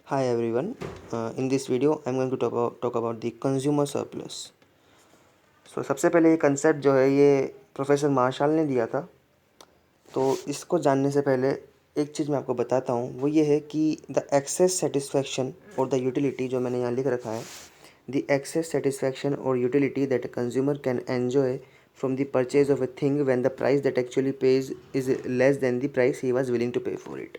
Hi everyone. In this video, I'm going to talk about the consumer surplus. सबसे पहले ये concept जो है ये प्रोफेसर मार्शल ने दिया था। तो इसको जानने से पहले एक चीज़ मैं आपको बताता हूँ, वो ये है कि द एक्सेस सेटिस्फैक्शन और द यूटिलिटी, जो मैंने यहाँ लिख रखा है, द एक्सेस सेटिस्फैक्शन और utility that a consumer can enjoy from the purchase of a thing when the price that actually pays is less than the price he was willing to pay for it.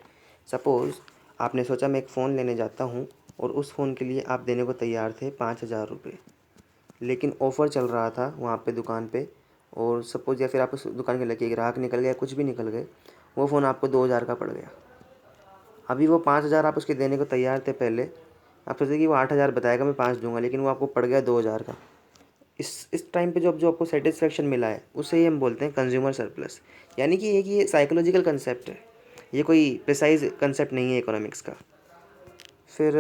Suppose आपने सोचा मैं एक phone लेने जाता हूँ और उस phone के लिए आप देने को तैयार थे 5,000 रुपये, लेकिन ऑफ़र चल रहा था वहाँ पे दुकान पे, और सपोज़ या फिर आप उस दुकान के लगे ग्राहक निकल गए, कुछ भी निकल गए, वो फ़ोन आपको 2,000 का पड़ गया। अभी वो 5,000 आप उसके देने को तैयार थे पहले, आप सोचे कि वो 8,000 बताएगा, मैं 5 दूंगा, लेकिन वो आपको पड़ गया 2,000 का। इस टाइम पे जो आपको सेटिस्फेक्शन मिला है उसे ही हम बोलते हैं कंज्यूमर सरप्लस। यानी कि ये साइकोलॉजिकल कंसेप्ट है, ये कोई प्रिसाइज कंसेप्ट नहीं है इकोनॉमिक्स का। फिर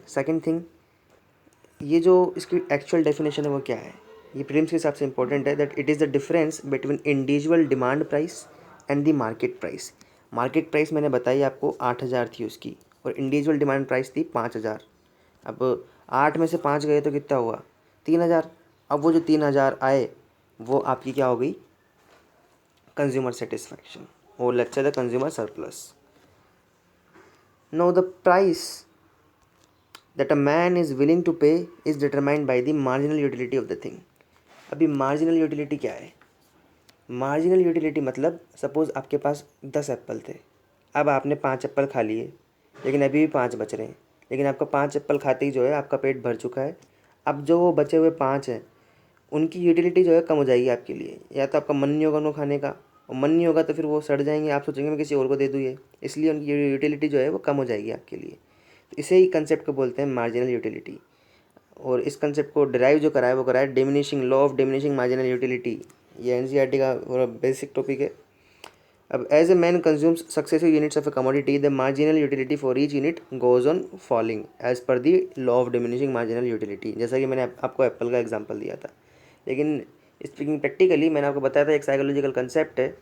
सेकंड थिंग, ये जो इसकी एक्चुअल डेफिनेशन है वो क्या है, ये प्रीलिम्स के हिसाब से इंपॉर्टेंट है। That it is the difference between individual demand price and the market price. Market price मैंने बताई आपको 8,000 थी उसकी, और इंडिविजुअल डिमांड प्राइस थी 5,000। अब 8 में से 5 गए तो कितना हुआ, 3,000। अब वो जो 3,000 आए वो आपकी क्या हो गई, कंज्यूमर सेटिस्फैक्शन, और let's say the consumer surplus. Now the price that a man is willing to pay is determined by the marginal utility of the thing। अभी मार्जिनल यूटिलिटी क्या है, मार्जिनल यूटिलिटी मतलब सपोज़ आपके पास 10 Apple थे, अब आपने 5 Apple खा लिए, लेकिन अभी भी 5 बच रहे हैं, लेकिन आपका 5 एप्पल खाते ही जो है आपका पेट भर चुका है। अब जो वो बचे हुए 5 हैं उनकी यूटिलिटी जो है कम हो जाएगी आपके लिए, या तो आपका मन नहीं होगा उनको खाने का, और मन नहीं होगा तो फिर वो सड़ जाएंगे, आप सोचेंगे मैं किसी और को दे दूँ ये, इसलिए उनकी यूटिलिटी जो है वो कम हो जाएगी आपके लिए। तो इसे ही कंसेप्ट को बोलते हैं मार्जिनल यूटिलिटी। और इस कंसेप्ट को डिराइव जो करा है वो करा है diminishing law of diminishing marginal utility. ये एनसीईआरटी का बेसिक टॉपिक है। अब as a man consumes successive units of a commodity the marginal utility for each unit goes on falling as per the law of diminishing marginal utility. जैसा कि मैंने आपको Apple का example दिया था, लेकिन स्पीकिंग प्रैक्टिकली मैंने आपको बताया था एक साइकोलॉजिकल कंसेप्ट है,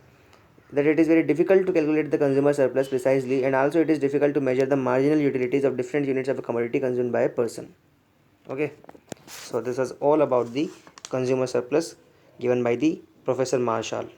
that it is very difficult to calculate the consumer surplus precisely, and also it is difficult to measure the marginal utilities of different units of a commodity consumed by a person. Okay, so this was all about the consumer surplus given by the Professor Marshall.